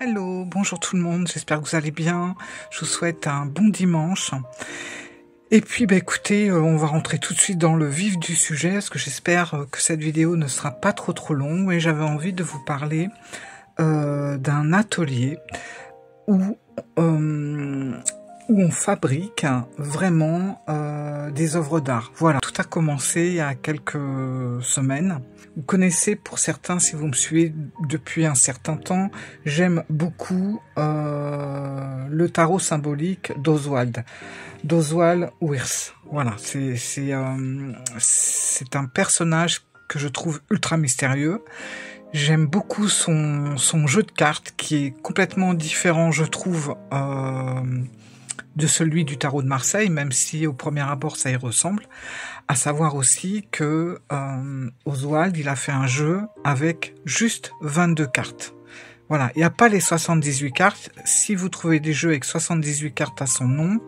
Hello, bonjour tout le monde, j'espère que vous allez bien. Je vous souhaite un bon dimanche. Et puis écoutez, on va rentrer tout de suite dans le vif du sujet, parce que j'espère que cette vidéo ne sera pas trop longue. Et j'avais envie de vous parler d'un atelier où on fabrique vraiment des œuvres d'art. Voilà, tout a commencé il y a quelques semaines. Vous connaissez pour certains, si vous me suivez depuis un certain temps, j'aime beaucoup le tarot symbolique d'Oswald Wirth. Voilà, c'est un personnage que je trouve ultra mystérieux. J'aime beaucoup son jeu de cartes qui est complètement différent, je trouve, de celui du tarot de Marseille, même si au premier abord ça y ressemble. À savoir aussi que Oswald, il a fait un jeu avec juste 22 cartes. Voilà, il n'y a pas les 78 cartes. Si vous trouvez des jeux avec 78 cartes à son nom,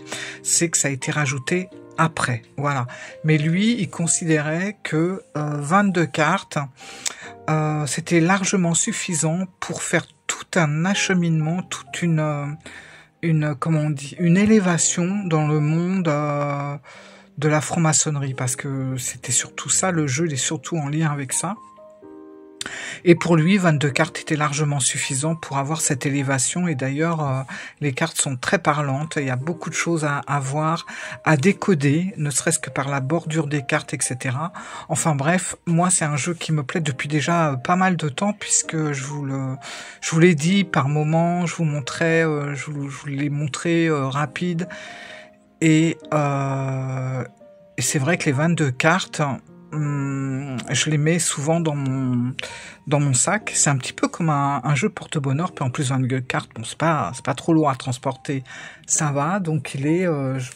c'est que ça a été rajouté après. Voilà. Mais lui, il considérait que 22 cartes, c'était largement suffisant pour faire tout un acheminement, toute une comment on dit, une élévation dans le monde de la franc-maçonnerie, parce que c'était surtout ça, le jeu il est surtout en lien avec ça. Et pour lui, 22 cartes étaient largement suffisant pour avoir cette élévation. Et d'ailleurs, les cartes sont très parlantes. Il y a beaucoup de choses à voir, à décoder, ne serait-ce que par la bordure des cartes, etc. Enfin bref, moi, c'est un jeu qui me plaît depuis déjà pas mal de temps, puisque je vous l'ai dit par moment, je vous montrais, je vous l'ai montré rapide. Et c'est vrai que les 22 cartes, je les mets souvent dans mon sac. C'est un petit peu comme un jeu porte-bonheur, puis en plus 22 cartes, bon, c'est pas trop lourd à transporter, ça va. Donc il est,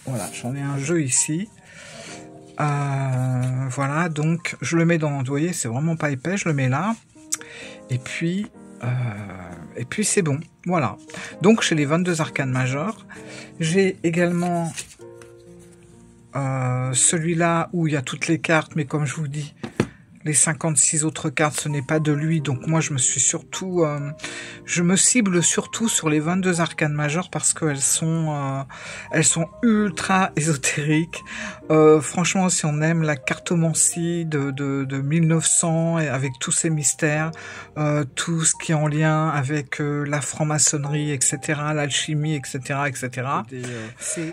voilà, j'en ai un jeu ici. Voilà, donc je le mets dans, vous voyez, c'est vraiment pas épais, je le mets là. Et puis c'est bon, voilà. Donc j'ai les 22 arcanes majeures. J'ai également celui-là où il y a toutes les cartes, mais comme je vous dis, les 56 autres cartes, ce n'est pas de lui. Donc moi, je me suis surtout, je me cible surtout sur les 22 arcanes majeures parce qu'elles sont ultra ésotériques. Franchement, si on aime la cartomancie de 1900 et avec tous ces mystères, tout ce qui est en lien avec la franc-maçonnerie, etc., l'alchimie, etc., etc.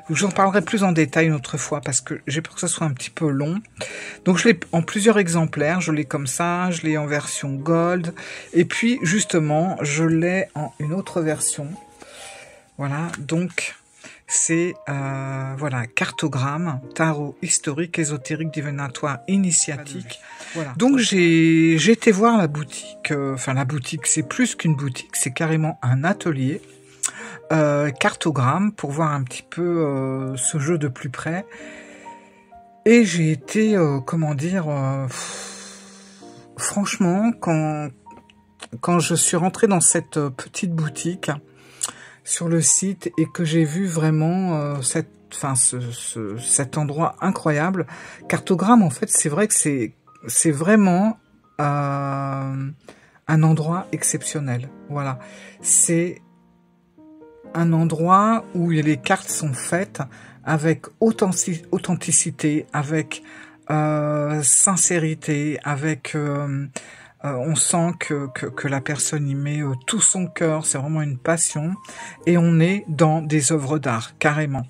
J'en parlerai plus en détail une autre fois parce que j'ai peur que ça soit un petit peu long. Donc je l'ai en plusieurs exemplaires. Je l'ai comme ça, je l'ai en version gold, et puis justement, je l'ai en une autre version. Voilà, donc c'est voilà, cartogramme, tarot historique, ésotérique, divinatoire, initiatique. Voilà. Donc j'ai été voir la boutique, enfin la boutique, c'est plus qu'une boutique, c'est carrément un atelier. Cartogramme, pour voir un petit peu ce jeu de plus près. Et j'ai été, comment dire, franchement, quand je suis rentrée dans cette petite boutique sur le site et que j'ai vu vraiment cet endroit incroyable, Cartogramme, en fait, c'est vrai que c'est vraiment un endroit exceptionnel. Voilà, c'est un endroit où les cartes sont faites avec authenticité, avec sincérité, avec on sent que la personne y met tout son cœur, c'est vraiment une passion, et on est dans des œuvres d'art, carrément.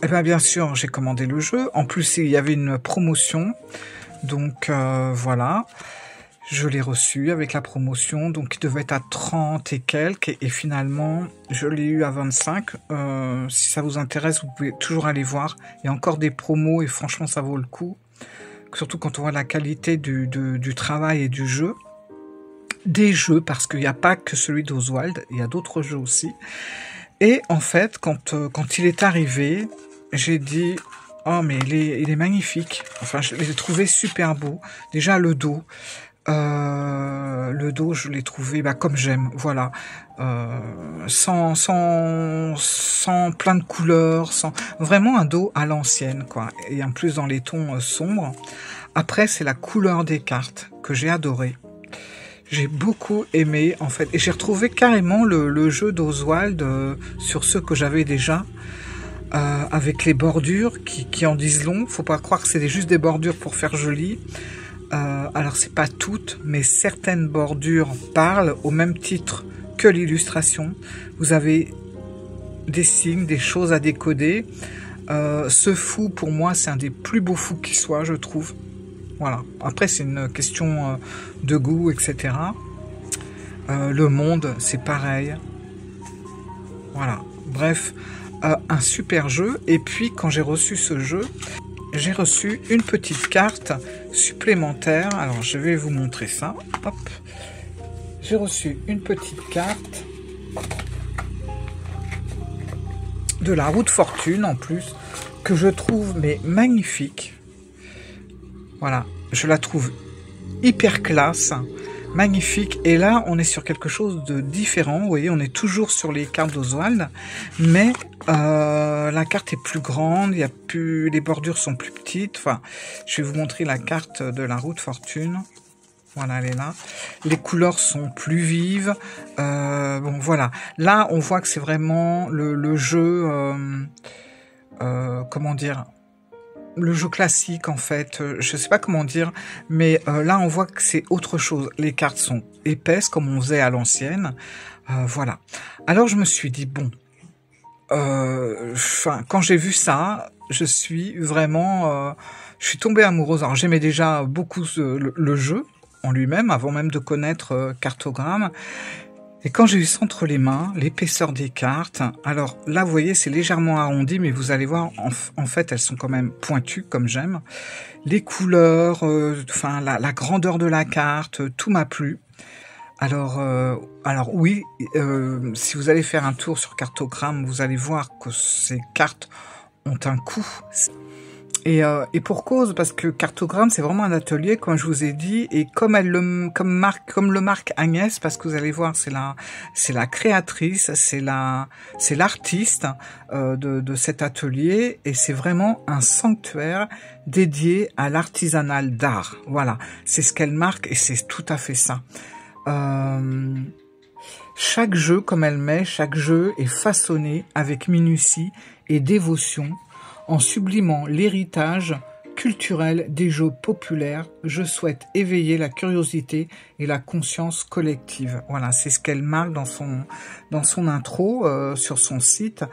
Et bien sûr, j'ai commandé le jeu, en plus il y avait une promotion, donc voilà. Je l'ai reçu avec la promotion, donc il devait être à 30 et quelques, et finalement, je l'ai eu à 25. Si ça vous intéresse, vous pouvez toujours aller voir. Il y a encore des promos, et franchement, ça vaut le coup. Surtout quand on voit la qualité du travail et du jeu. Des jeux, parce qu'il n'y a pas que celui d'Oswald, il y a d'autres jeux aussi. Et en fait, quand il est arrivé, j'ai dit... Oh, mais il est magnifique. Enfin, je l'ai trouvé super beau. Déjà, le dos... je l'ai trouvé comme j'aime, voilà, sans plein de couleurs, sans vraiment un dos à l'ancienne, quoi, et en plus dans les tons sombres. Après, c'est la couleur des cartes que j'ai adoré. J'ai beaucoup aimé en fait, et j'ai retrouvé carrément le jeu d'Oswald sur ceux que j'avais déjà, avec les bordures qui en disent long. Faut pas croire que c'est juste des bordures pour faire joli. Alors c'est pas toutes, mais certaines bordures parlent au même titre que l'illustration. Vous avez des signes, des choses à décoder. Ce fou, pour moi, c'est un des plus beaux fous qui soit, je trouve. Voilà. Après, c'est une question de goût, etc. Le monde, c'est pareil. Voilà. Bref, un super jeu. Et puis, quand j'ai reçu ce jeu, j'ai reçu une petite carte supplémentaire. Alors, je vais vous montrer ça. Hop. J'ai reçu une petite carte de la roue de fortune, en plus, que je trouve mais magnifique. Voilà. Je la trouve hyper classe, magnifique. Et là, on est sur quelque chose de différent. Vous voyez, on est toujours sur les cartes d'Oswald, mais la carte est plus grande, il y a plus, les bordures sont plus petites. Enfin, je vais vous montrer la carte de la roue de fortune. Voilà, elle est là. Les couleurs sont plus vives. Bon, voilà. Là, on voit que c'est vraiment le jeu... comment dire, le jeu classique en fait, je sais pas comment dire, mais là on voit que c'est autre chose. Les cartes sont épaisses comme on faisait à l'ancienne, voilà. Alors je me suis dit bon, quand j'ai vu ça, je suis vraiment, je suis tombée amoureuse. Alors j'aimais déjà beaucoup le jeu en lui-même avant même de connaître Cartogramme. Et quand j'ai eu ça entre les mains, l'épaisseur des cartes, alors là, vous voyez, c'est légèrement arrondi, mais vous allez voir, en fait, elles sont quand même pointues, comme j'aime. Les couleurs, enfin, la grandeur de la carte, tout m'a plu. Alors oui, si vous allez faire un tour sur Cartogramme, vous allez voir que ces cartes ont un coût. Et pour cause, parce que Cartogramme, c'est vraiment un atelier, comme je vous ai dit, et comme le marque Agnès, parce que vous allez voir, c'est la créatrice, c'est l'artiste de cet atelier, et c'est vraiment un sanctuaire dédié à l'artisanal d'art. Voilà, c'est ce qu'elle marque, et c'est tout à fait ça. Chaque jeu, comme elle met, chaque jeu est façonné avec minutie et dévotion, en sublimant l'héritage culturel des jeux populaires. Je souhaite éveiller la curiosité et la conscience collective. Voilà, c'est ce qu'elle marque dans son intro sur son site.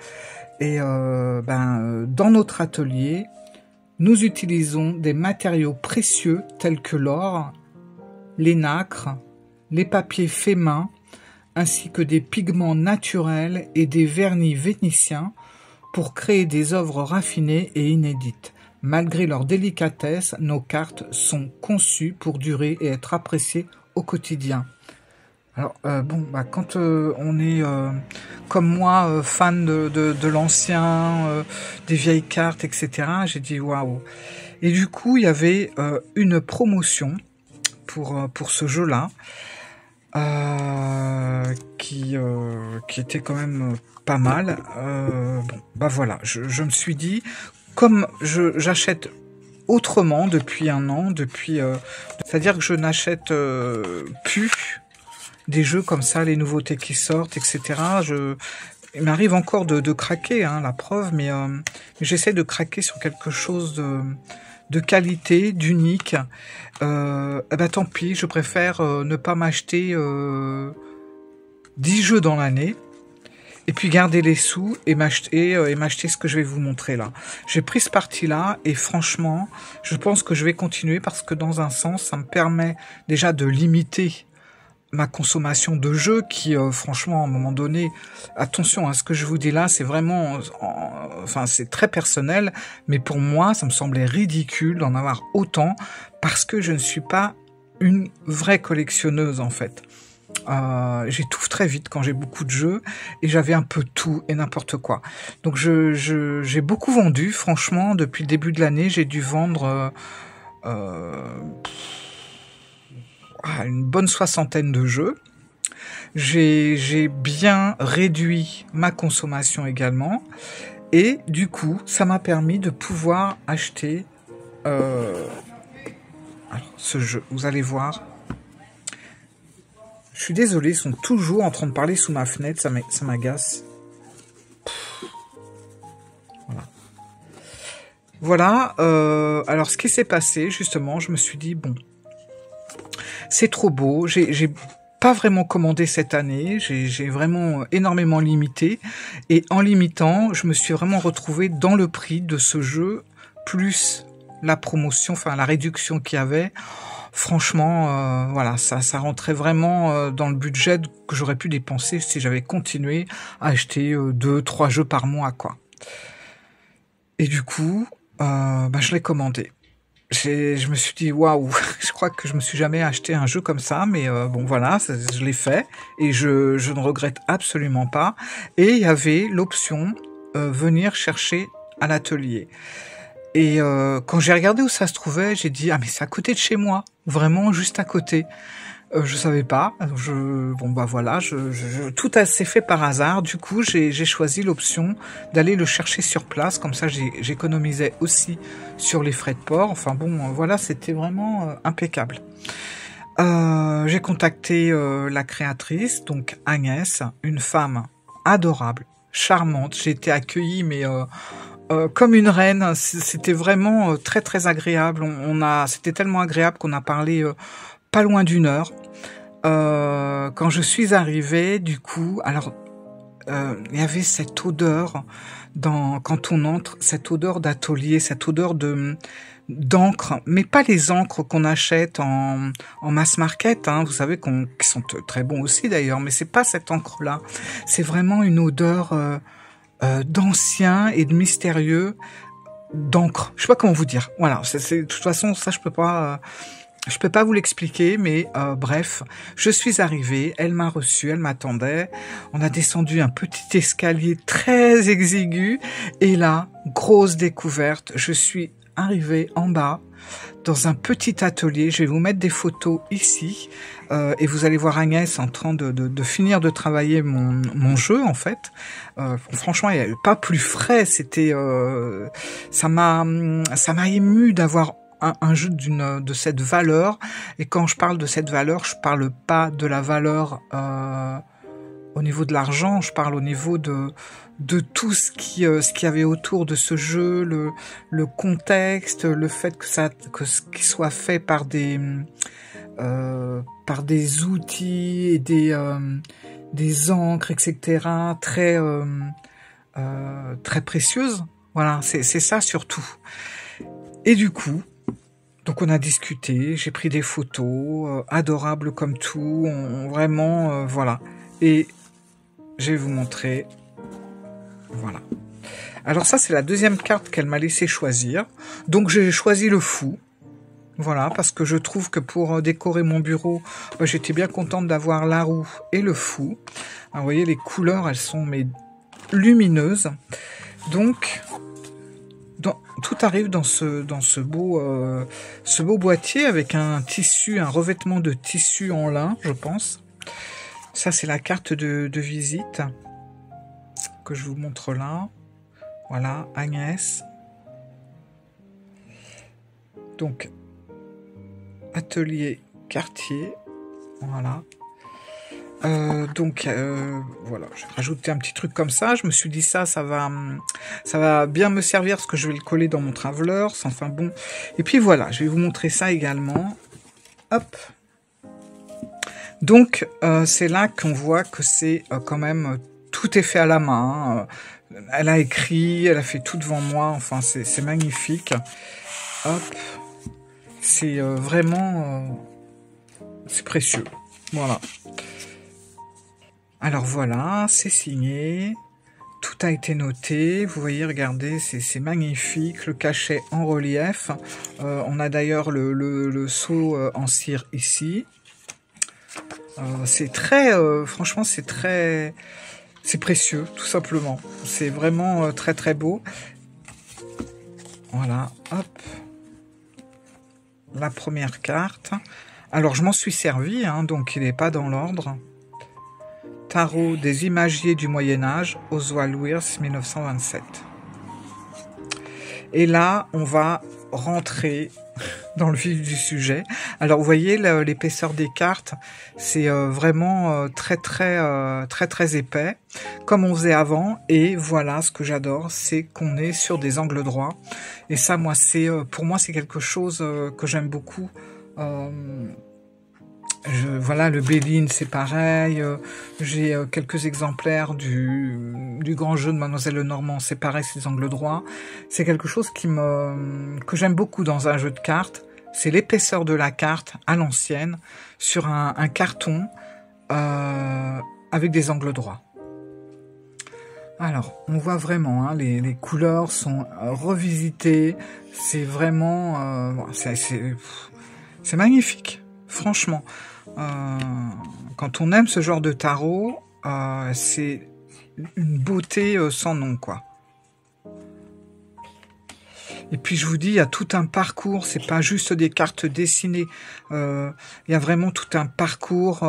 Et dans notre atelier, nous utilisons des matériaux précieux tels que l'or, les nacres, les papiers faits main, ainsi que des pigments naturels et des vernis vénitiens, pour créer des œuvres raffinées et inédites. Malgré leur délicatesse, nos cartes sont conçues pour durer et être appréciées au quotidien. Alors, quand on est, comme moi, fan de l'ancien, des vieilles cartes, etc., j'ai dit waouh. Et du coup, il y avait une promotion pour ce jeu-là, qui était quand même pas mal. Voilà, je me suis dit, comme j'achète autrement depuis un an, c'est-à-dire que je n'achète plus des jeux comme ça, les nouveautés qui sortent, etc. Il m'arrive encore de craquer, hein, la preuve, mais j'essaie de craquer sur quelque chose de qualité, d'unique. Tant pis, je préfère ne pas m'acheter 10 jeux dans l'année, et puis garder les sous et m'acheter ce que je vais vous montrer là. J'ai pris ce parti-là et franchement, je pense que je vais continuer parce que dans un sens, ça me permet déjà de limiter ma consommation de jeux qui, franchement, à un moment donné, attention à ce que je vous dis là, c'est vraiment, c'est très personnel, mais pour moi, ça me semblait ridicule d'en avoir autant parce que je ne suis pas une vraie collectionneuse en fait. J'étouffe très vite quand j'ai beaucoup de jeux et j'avais un peu tout et n'importe quoi. Donc j'ai beaucoup vendu, franchement, depuis le début de l'année, j'ai dû vendre une bonne 60aine de jeux. J'ai bien réduit ma consommation également et du coup, ça m'a permis de pouvoir acheter ce jeu. Vous allez voir. suis désolé, ils sont toujours en train de parler sous ma fenêtre, ça m'agace. Voilà. Voilà, alors ce qui s'est passé, justement, je me suis dit, bon, c'est trop beau, j'ai pas vraiment commandé cette année, j'ai vraiment énormément limité, et en limitant, je me suis vraiment retrouvée dans le prix de ce jeu, plus la promotion, enfin la réduction qu'il y avait. Franchement, voilà, ça rentrait vraiment dans le budget que j'aurais pu dépenser si j'avais continué à acheter 2-3 jeux par mois, quoi. Et du coup, je l'ai commandé. Je me suis dit, waouh, je crois que je me suis jamais acheté un jeu comme ça, mais bon, voilà, je l'ai fait, et je ne regrette absolument pas. Et il y avait l'option venir chercher à l'atelier. Et quand j'ai regardé où ça se trouvait, j'ai dit, ah mais c'est à côté de chez moi, vraiment juste à côté. Je savais pas. Bon bah voilà, tout s'est fait par hasard. Du coup, j'ai choisi l'option d'aller le chercher sur place. Comme ça, j'économisais aussi sur les frais de port. Enfin bon, voilà, c'était vraiment impeccable. J'ai contacté la créatrice, donc Agnès, une femme adorable, charmante. J'ai été accueillie, mais comme une reine. C'était vraiment très très agréable. C'était tellement agréable qu'on a parlé pas loin d'1 heure. Quand je suis arrivée, du coup, alors il y avait cette odeur quand on entre, cette odeur d'atelier, cette odeur d'encre, mais pas les encres qu'on achète en mass market, hein, vous savez, qui sont très bons aussi d'ailleurs, mais c'est pas cette encre-là. C'est vraiment une odeur d'ancien et de mystérieux, d'encre. Je sais pas comment vous dire. Voilà, de toute façon, ça je peux pas vous l'expliquer, mais bref, je suis arrivée, elle m'a reçue, elle m'attendait, on a descendu un petit escalier très exigu, et là, grosse découverte, je suis arrivée en bas, dans un petit atelier, je vais vous mettre des photos ici, et vous allez voir Agnès en train de finir de travailler mon jeu, en fait. Franchement, il n'y avait pas plus frais, ça m'a ému d'avoir un jeu de cette valeur, et quand je parle de cette valeur, je parle pas de la valeur au niveau de l'argent, je parle au niveau de tout ce qu'il y avait autour de ce jeu, le contexte, le fait que ce qui soit fait par des outils et des encres, etc., très précieuses. Voilà, c'est ça surtout. Et du coup, donc on a discuté, j'ai pris des photos, adorables comme tout, vraiment, voilà. Et je vais vous montrer, voilà. Alors ça, c'est la deuxième carte qu'elle m'a laissé choisir. Donc j'ai choisi le fou, voilà, parce que je trouve que pour décorer mon bureau, j'étais bien contente d'avoir la roue et le fou. Alors, vous voyez, les couleurs, elles sont lumineuses. Donc tout arrive dans ce beau boîtier avec un revêtement de tissu en lin, je pense. Ça, c'est la carte de visite que je vous montre là. Voilà, Agnès. Donc, atelier quartier. Voilà. Voilà, j'ai rajouté un petit truc comme ça. Je me suis dit ça va bien me servir parce que je vais le coller dans mon Travelers. Enfin bon. Et puis voilà, je vais vous montrer ça également. Hop. Donc c'est là qu'on voit que c'est quand même tout est fait à la main. Elle a écrit, elle a fait tout devant moi. Enfin c'est magnifique. Hop. C'est vraiment c'est précieux. Voilà. Alors voilà, c'est signé, tout a été noté, vous voyez, regardez, c'est magnifique, le cachet en relief, on a d'ailleurs le sceau en cire ici, c'est très, franchement c'est précieux, tout simplement, c'est vraiment très très beau. Voilà, hop, la première carte, alors je m'en suis servi, hein, donc il n'est pas dans l'ordre. Tarot des imagiers du Moyen-Âge, Oswald Wirth, 1927. Et là, on va rentrer dans le vif du sujet. Alors vous voyez l'épaisseur des cartes, c'est vraiment très épais, comme on faisait avant. Et voilà, ce que j'adore, c'est qu'on est sur des angles droits. Et ça, moi, pour moi, c'est quelque chose que j'aime beaucoup. Voilà, le Béline, c'est pareil. J'ai quelques exemplaires du grand jeu de Mademoiselle Lenormand, c'est pareil, c'est des angles droits. C'est quelque chose que j'aime beaucoup dans un jeu de cartes. C'est l'épaisseur de la carte à l'ancienne sur un carton avec des angles droits. Alors, on voit vraiment, hein, les couleurs sont revisitées. C'est vraiment, c'est magnifique, franchement. Quand on aime ce genre de tarot, c'est une beauté sans nom, quoi. Et puis je vous dis, il y a tout un parcours, c'est pas juste des cartes dessinées. Il y a vraiment tout un parcours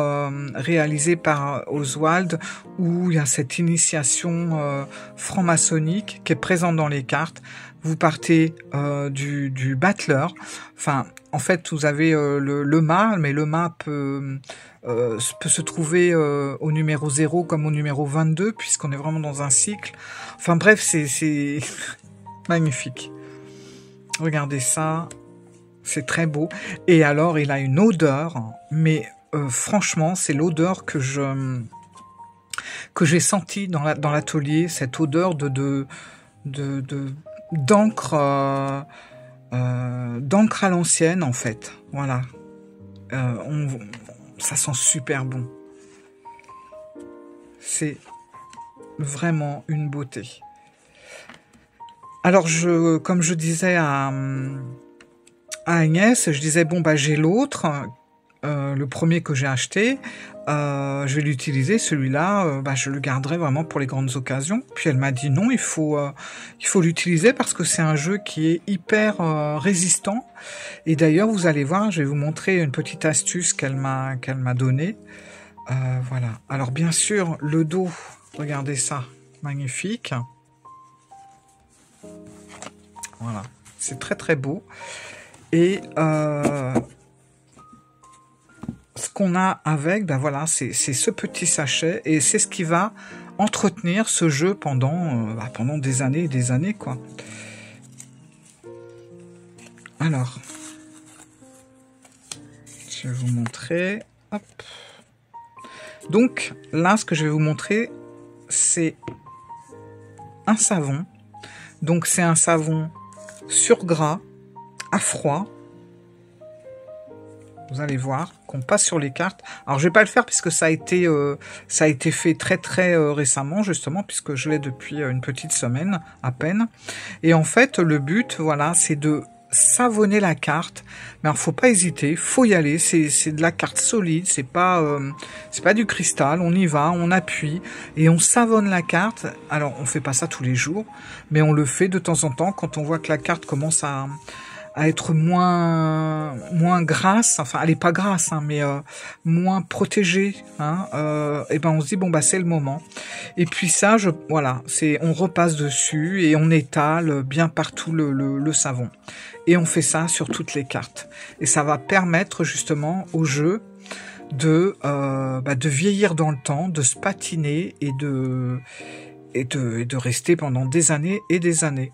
réalisé par Oswald, où il y a cette initiation franc-maçonnique qui est présente dans les cartes. Vous partez du battleur. Enfin, en fait, vous avez le mât, mais le mât peut se trouver au numéro 0 comme au numéro 22, puisqu'on est vraiment dans un cycle. Enfin bref, c'est magnifique. Regardez ça, c'est très beau. Et alors, il a une odeur, mais franchement, c'est l'odeur que j'ai sentie dans l'atelier, cette odeur d'encre à l'ancienne, en fait. Voilà. Ça sent super bon. C'est vraiment une beauté. Alors, comme je disais à Agnès, je disais, bon, bah, j'ai l'autre, le premier que j'ai acheté, je vais l'utiliser, celui-là, je le garderai vraiment pour les grandes occasions. Puis elle m'a dit non, il faut l'utiliser parce que c'est un jeu qui est hyper résistant. Et d'ailleurs, vous allez voir, je vais vous montrer une petite astuce qu'elle m'a donnée. Voilà. Alors, bien sûr, le dos, regardez ça, magnifique. Voilà, c'est très très beau. Et ce qu'on a avec, ben voilà, c'est ce petit sachet et c'est ce qui va entretenir ce jeu pendant des années et des années, quoi. Alors, je vais vous montrer. Hop. Donc là, ce que je vais vous montrer, c'est un savon. Donc c'est un savon sur gras, à froid. Vous allez voir qu'on passe sur les cartes. Alors je vais pas le faire puisque ça a été fait très très récemment justement, puisque je l'ai depuis une petite semaine à peine. Et en fait le but, voilà, c'est de savonner la carte. Mais alors faut pas hésiter, faut y aller. C'est de la carte solide, c'est pas du cristal. On y va, on appuie et on savonne la carte. Alors on fait pas ça tous les jours, mais on le fait de temps en temps quand on voit que la carte commence à être moins grasse, enfin elle est pas grasse, hein, mais moins protégée, hein, et ben on se dit bon bah c'est le moment. Et puis ça, voilà, on repasse dessus et on étale bien partout le savon. Et on fait ça sur toutes les cartes. Et ça va permettre justement au jeu de vieillir dans le temps, de se patiner et de rester pendant des années et des années.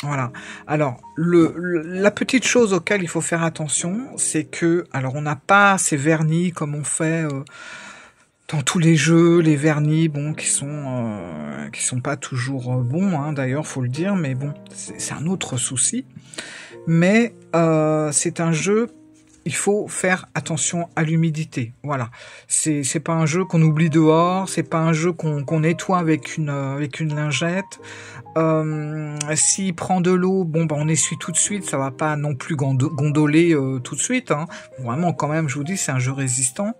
Voilà. Alors, la petite chose auquel il faut faire attention, c'est que, alors on n'a pas ces vernis comme on fait dans tous les jeux, les vernis, bon, qui sont pas toujours bons, hein, d'ailleurs, faut le dire, mais bon, c'est un autre souci. Mais c'est un jeu, il faut faire attention à l'humidité. Voilà, c'est pas un jeu qu'on oublie dehors, c'est pas un jeu qu'on nettoie avec une lingette. S'il prend de l'eau, bon bah on essuie tout de suite, ça va pas non plus gondoler tout de suite, hein. Vraiment quand même, je vous dis, c'est un jeu résistant,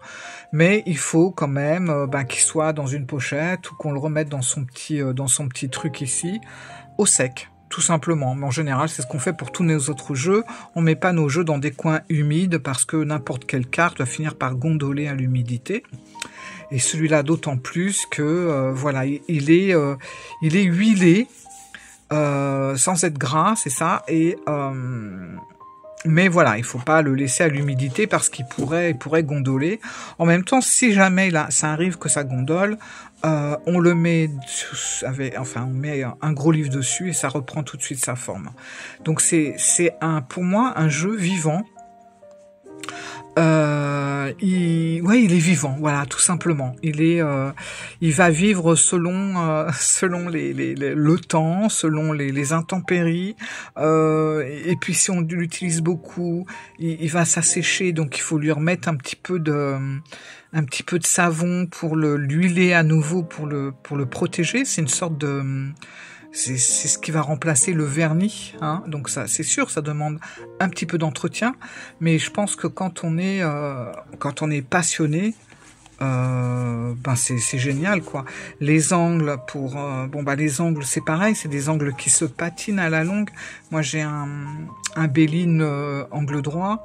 mais il faut quand même qu'il soit dans une pochette ou qu'on le remette dans son petit truc ici, au sec. Tout simplement, mais en général c'est ce qu'on fait pour tous nos autres jeux. On met pas nos jeux dans des coins humides parce que n'importe quelle carte va finir par gondoler à l'humidité. Et celui-là d'autant plus que voilà, il est huilé sans être gras, c'est ça. Et Mais voilà, il faut pas le laisser à l'humidité parce qu'il pourrait gondoler. En même temps, si jamais là, ça arrive que ça gondole, on le met on met un gros livre dessus et ça reprend tout de suite sa forme. Donc c'est pour moi un jeu vivant. Il est vivant, voilà, tout simplement. Il va vivre selon le temps, selon les intempéries. Et puis si on l'utilise beaucoup, il va s'assécher, donc il faut lui remettre un petit peu de savon pour l'huiler à nouveau pour le protéger. C'est une sorte de c'est ce qui va remplacer le vernis, hein. Donc ça, c'est sûr, ça demande un petit peu d'entretien, mais je pense que quand on est passionné, c'est génial, quoi. Les angles les angles, c'est pareil, c'est des angles qui se patinent à la longue. Moi, j'ai un Bellin angle droit.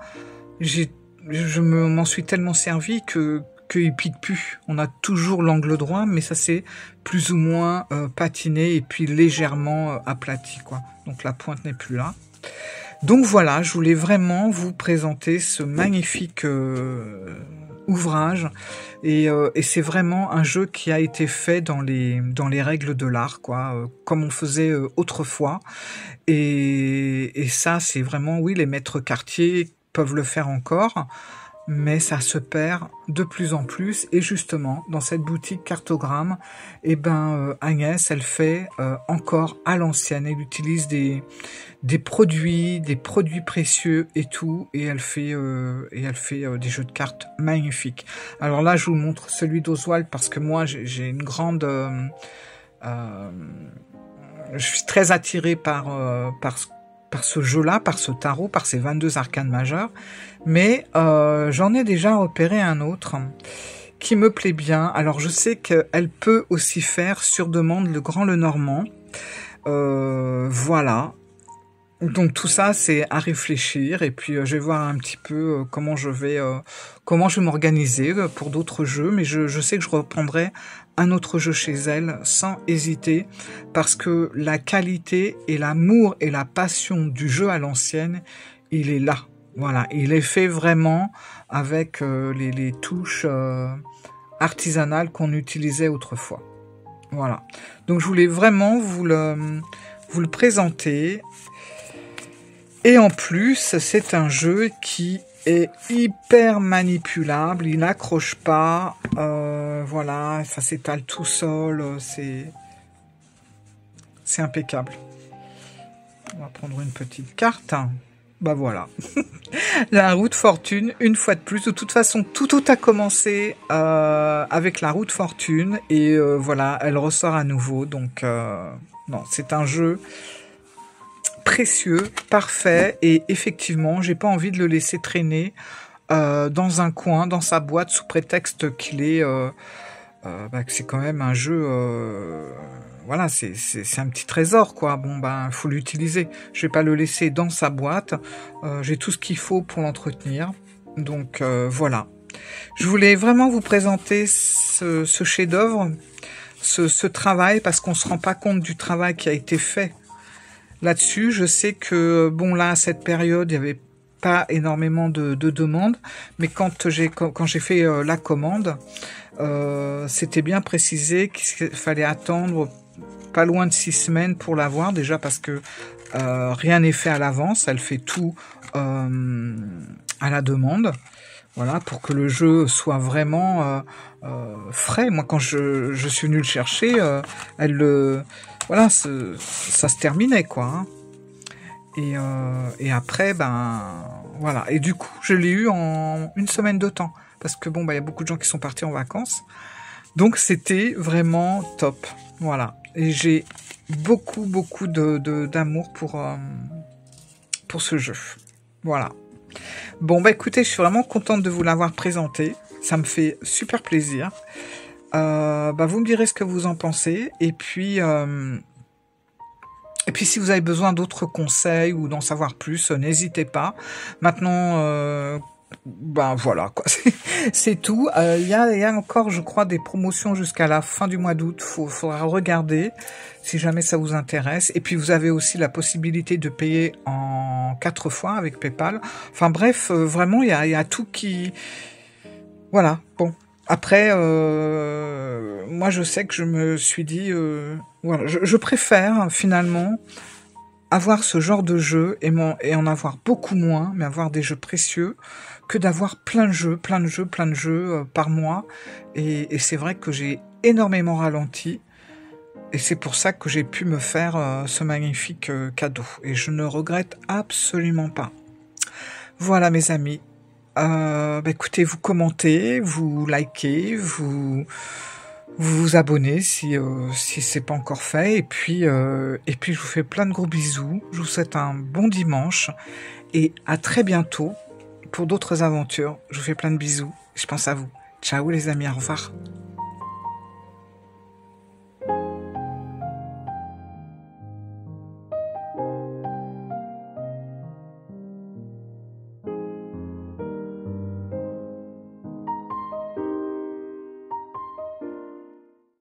Je m'en suis tellement servi qu'il pique plus. On a toujours l'angle droit, mais ça c'est plus ou moins patiné et puis légèrement aplati, quoi. Donc la pointe n'est plus là. Donc voilà, je voulais vraiment vous présenter ce magnifique ouvrage et c'est vraiment un jeu qui a été fait dans les règles de l'art, quoi, comme on faisait autrefois. Et ça, c'est vraiment, oui, les maîtres quartiers peuvent le faire encore. Mais ça se perd de plus en plus. Et justement, dans cette boutique Cartogramme, Agnès, elle fait encore à l'ancienne. Elle utilise des produits précieux et tout. Et elle fait des jeux de cartes magnifiques. Alors là, je vous montre celui d'Oswald parce que moi, j'ai une grande... je suis très attirée par ce jeu-là, par ce tarot, par ces 22 arcanes majeures. Mais j'en ai déjà repéré un autre qui me plaît bien. Alors je sais qu'elle peut aussi faire sur demande le Grand Lenormand. Voilà. Donc tout ça, c'est à réfléchir. Et puis je vais voir un petit peu comment je vais m'organiser pour d'autres jeux. Mais je sais que je reprendrai un autre jeu chez elle sans hésiter, parce que la qualité et l'amour et la passion du jeu à l'ancienne, il est là. Voilà, il est fait vraiment avec les touches artisanales qu'on utilisait autrefois. Voilà. Donc je voulais vraiment vous le présenter. Et en plus, c'est un jeu qui est hyper manipulable, il n'accroche pas, voilà, ça s'étale tout seul, c'est impeccable. On va prendre une petite carte. Bah voilà, la roue de fortune, une fois de plus. De toute façon, tout a commencé avec la roue de fortune et voilà, elle ressort à nouveau. Donc non, c'est un jeu précieux, parfait, et effectivement, j'ai pas envie de le laisser traîner dans un coin, dans sa boîte, sous prétexte qu'il est, que c'est quand même un jeu, voilà, c'est un petit trésor, quoi. Bon, faut l'utiliser. Je vais pas le laisser dans sa boîte. J'ai tout ce qu'il faut pour l'entretenir. Donc voilà. Je voulais vraiment vous présenter ce chef-d'œuvre, ce travail, parce qu'on se rend pas compte du travail qui a été fait là-dessus. Je sais que, bon, là, à cette période, il y avait pas énormément de demandes, mais quand j'ai fait la commande, c'était bien précisé qu'il fallait attendre pas loin de 6 semaines pour l'avoir, déjà parce que rien n'est fait à l'avance, elle fait tout à la demande, voilà, pour que le jeu soit vraiment frais. Moi, quand je suis venu le chercher, voilà, ça se terminait, quoi, hein. Et après, voilà. Et du coup, je l'ai eu en 1 semaine de temps. Parce que bon, il y a beaucoup de gens qui sont partis en vacances. Donc, c'était vraiment top. Voilà. Et j'ai beaucoup d'amour pour ce jeu. Voilà. Bon, écoutez, je suis vraiment contente de vous l'avoir présenté. Ça me fait super plaisir. Vous me direz ce que vous en pensez. Et puis si vous avez besoin d'autres conseils ou d'en savoir plus, n'hésitez pas. Maintenant, voilà, quoi. C'est tout. Il y a encore, je crois, des promotions jusqu'à la fin du mois d'août. Faudra regarder si jamais ça vous intéresse. Et puis vous avez aussi la possibilité de payer en 4 fois avec PayPal. Enfin bref, vraiment, il y a tout qui... Voilà, bon. Après, moi je sais que je me suis dit... voilà, je préfère finalement avoir ce genre de jeu et en avoir beaucoup moins, mais avoir des jeux précieux, que d'avoir plein de jeux par mois. Et c'est vrai que j'ai énormément ralenti. Et c'est pour ça que j'ai pu me faire ce magnifique cadeau. Et je ne regrette absolument pas. Voilà mes amis. Écoutez, vous commentez, vous likez, vous abonnez si c'est pas encore fait. Et puis je vous fais plein de gros bisous. Je vous souhaite un bon dimanche. Et à très bientôt pour d'autres aventures. Je vous fais plein de bisous. Je pense à vous. Ciao les amis, au revoir.